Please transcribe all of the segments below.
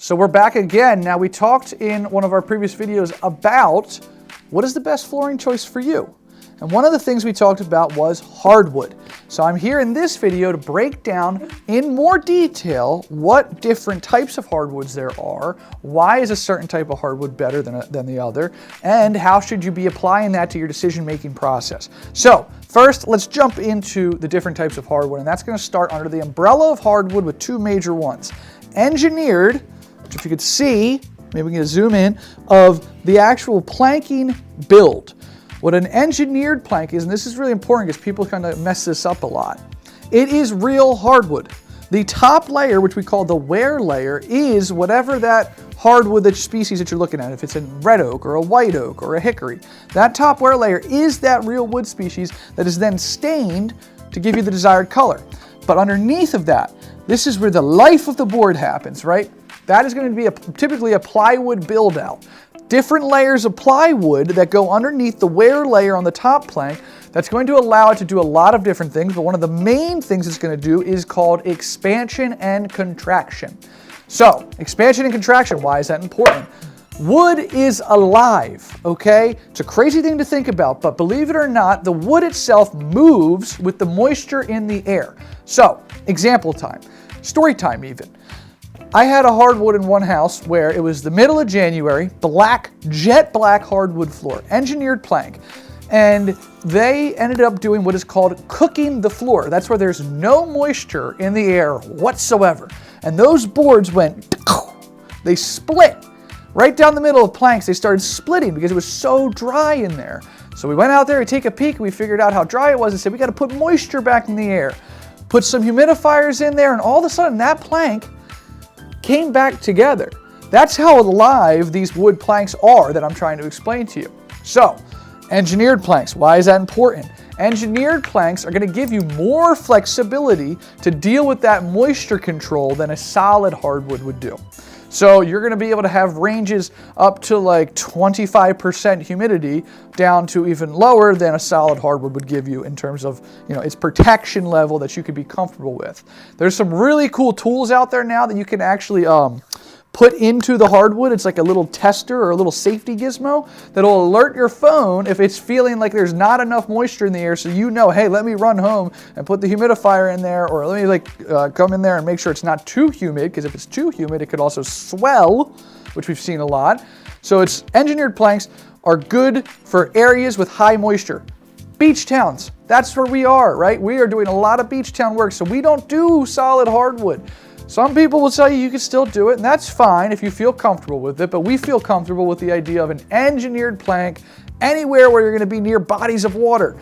So we're back again. Now, we talked in one of our previous videos about what is the best flooring choice for you. And one of the things we talked about was hardwood. So I'm here in this video to break down in more detail what different types of hardwoods there are, why is a certain type of hardwood better than the other, and how should you be applying that to your decision-making process. So first, let's jump into the different types of hardwood, and that's going to start under the umbrella of hardwood with two major ones. Engineered, which if you could see, maybe we can zoom in, of the actual planking build. What an engineered plank is, and this is really important because people kind of mess this up a lot, it is real hardwood. The top layer, which we call the wear layer, is whatever that hardwood, that species that you're looking at. If it's a red oak or a white oak or a hickory, that top wear layer is that real wood species that is then stained to give you the desired color. But underneath of that, this is where the life of the board happens, right? That is going to be typically a plywood build out. Different layers of plywood that go underneath the wear layer on the top plank. That's going to allow it to do a lot of different things, but one of the main things it's going to do is called expansion and contraction. So, expansion and contraction, why is that important? Wood is alive, okay? It's a crazy thing to think about, but believe it or not, the wood itself moves with the moisture in the air. So, example time, story time even. I had a hardwood in one house where it was the middle of January, black, jet black hardwood floor, engineered plank. And they ended up doing what is called cooking the floor. That's where there's no moisture in the air whatsoever. And those boards went, they split right down the middle of planks. They started splitting because it was so dry in there. So we went out there to take a peek and we figured out how dry it was and said, we got to put moisture back in the air. Put some humidifiers in there, and all of a sudden that plank came back together. That's how alive these wood planks are that I'm trying to explain to you. So, engineered planks, why is that important? Engineered planks are going to give you more flexibility to deal with that moisture control than a solid hardwood would do. So you're going to be able to have ranges up to like 25% humidity down to even lower than a solid hardwood would give you in terms of, its protection level that you could be comfortable with. There's some really cool tools out there now that you can actually put into the hardwood. It's like a little tester or a little safety gizmo that'll alert your phone if it's feeling like there's not enough moisture in the air, so hey, let me run home and put the humidifier in there, or let me come in there and make sure it's not too humid, because if it's too humid, it could also swell, which we've seen a lot. So engineered planks are good for areas with high moisture. Beach towns, that's where we are, right? We are doing a lot of beach town work, so we don't do solid hardwood. Some people will tell you can still do it, and that's fine if you feel comfortable with it, but we feel comfortable with the idea of an engineered plank anywhere where you're going to be near bodies of water.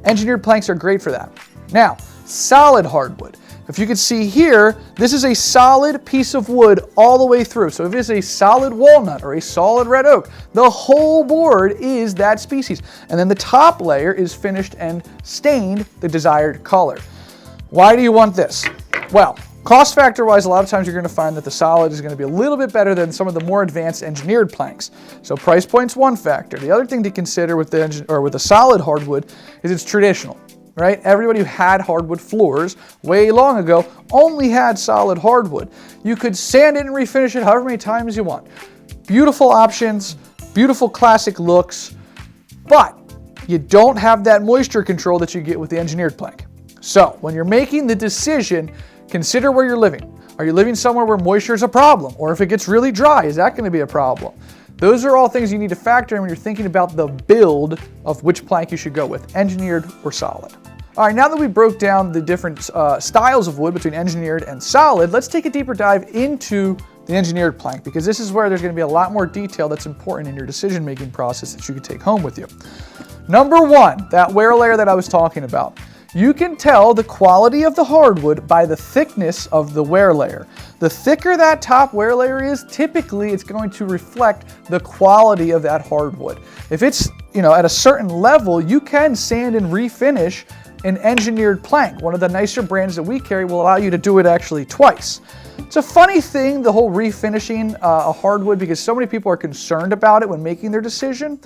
Engineered planks are great for that. Now, solid hardwood. If you can see here, this is a solid piece of wood all the way through. So if it's a solid walnut or a solid red oak, the whole board is that species. And then the top layer is finished and stained the desired color. Why do you want this? Well, cost factor wise, a lot of times you're going to find that the solid is going to be a little bit better than some of the more advanced engineered planks. So price point's one factor. The other thing to consider with the solid hardwood is it's traditional, right? Everybody who had hardwood floors way long ago only had solid hardwood. You could sand it and refinish it however many times you want. Beautiful options, beautiful classic looks, but you don't have that moisture control that you get with the engineered plank. So when you're making the decision, consider where you're living. Are you living somewhere where moisture is a problem? Or if it gets really dry, is that going to be a problem? Those are all things you need to factor in when you're thinking about the build of which plank you should go with, engineered or solid. All right, now that we broke down the different styles of wood between engineered and solid, let's take a deeper dive into the engineered plank, because this is where there's going to be a lot more detail that's important in your decision-making process that you can take home with you. Number one, that wear layer that I was talking about. You can tell the quality of the hardwood by the thickness of the wear layer. The thicker that top wear layer is, typically it's going to reflect the quality of that hardwood. If it's, at a certain level, you can sand and refinish an engineered plank. One of the nicer brands that we carry will allow you to do it actually twice. It's a funny thing, the whole refinishing a hardwood, because so many people are concerned about it when making their decision.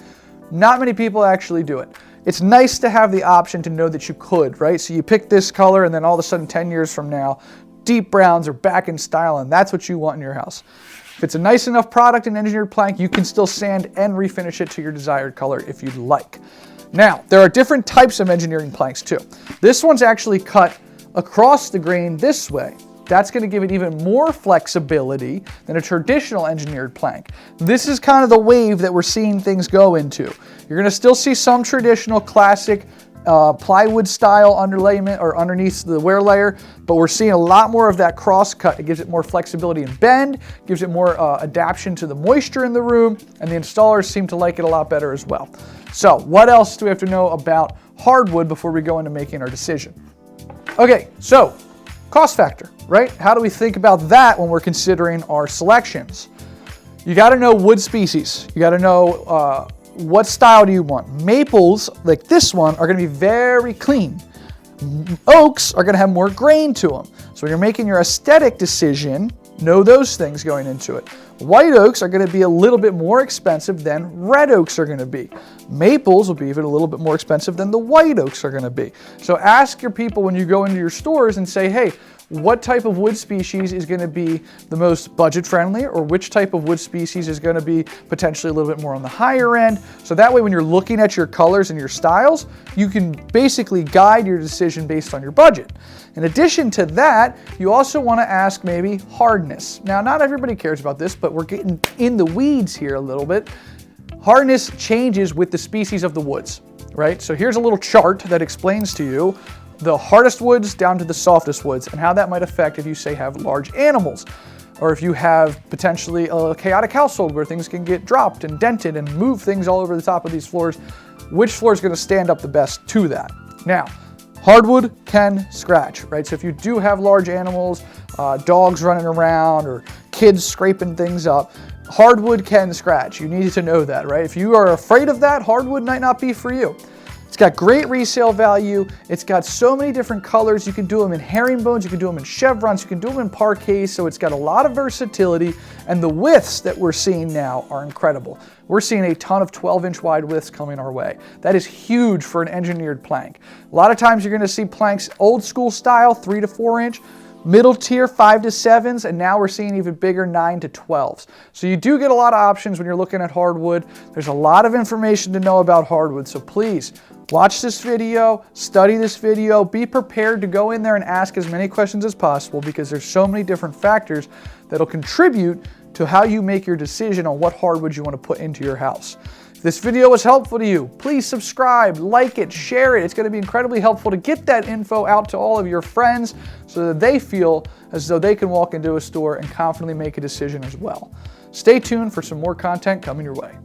Not many people actually do it. It's nice to have the option to know that you could, right? So you pick this color and then all of a sudden 10 years from now, deep browns are back in style and that's what you want in your house. If it's a nice enough product, an engineered plank, you can still sand and refinish it to your desired color if you'd like. Now, there are different types of engineering planks too. This one's actually cut across the grain this way. That's going to give it even more flexibility than a traditional engineered plank. This is kind of the wave that we're seeing things go into. You're going to still see some traditional classic plywood style underlayment or underneath the wear layer, but we're seeing a lot more of that cross cut. It gives it more flexibility and bend, gives it more adaptation to the moisture in the room, and the installers seem to like it a lot better as well. So what else do we have to know about hardwood before we go into making our decision? Okay, so cost factor, right? How do we think about that when we're considering our selections? You got to know wood species. You got to know what style do you want. Maples, like this one, are going to be very clean. Oaks are going to have more grain to them. So when you're making your aesthetic decision, know those things going into it. White oaks are going to be a little bit more expensive than red oaks are going to be. Maples will be even a little bit more expensive than the white oaks are going to be. So ask your people when you go into your stores and say, hey, what type of wood species is going to be the most budget friendly, or which type of wood species is going to be potentially a little bit more on the higher end. So that way when you're looking at your colors and your styles, you can basically guide your decision based on your budget. In addition to that, you also want to ask maybe hardness. Now, not everybody cares about this, but we're getting in the weeds here a little bit. Hardness changes with the species of the woods, right? So here's a little chart that explains to you the hardest woods down to the softest woods and how that might affect if you say have large animals, or if you have potentially a chaotic household where things can get dropped and dented and move things all over the top of these floors, which floor is going to stand up the best to that. Now, hardwood can scratch, right? So if you do have large animals, dogs running around or kids scraping things up, hardwood can scratch. You need to know that, right? If you are afraid of that, hardwood might not be for you. It's got great resale value. It's got so many different colors. You can do them in herringbones, you can do them in chevrons, you can do them in parquets, so it's got a lot of versatility, and the widths that we're seeing now are incredible. We're seeing a ton of 12-inch wide widths coming our way. That is huge for an engineered plank. A lot of times you're going to see planks old school style, 3 to 4 inch, middle tier 5 to 7s, and now we're seeing even bigger 9 to 12s. So you do get a lot of options when you're looking at hardwood. There's a lot of information to know about hardwood, so please watch this video, study this video, be prepared to go in there and ask as many questions as possible, because there's so many different factors that'll contribute to how you make your decision on what hardwood you want to put into your house. If this video was helpful to you, please subscribe, like it, share it. It's going to be incredibly helpful to get that info out to all of your friends so that they feel as though they can walk into a store and confidently make a decision as well. Stay tuned for some more content coming your way.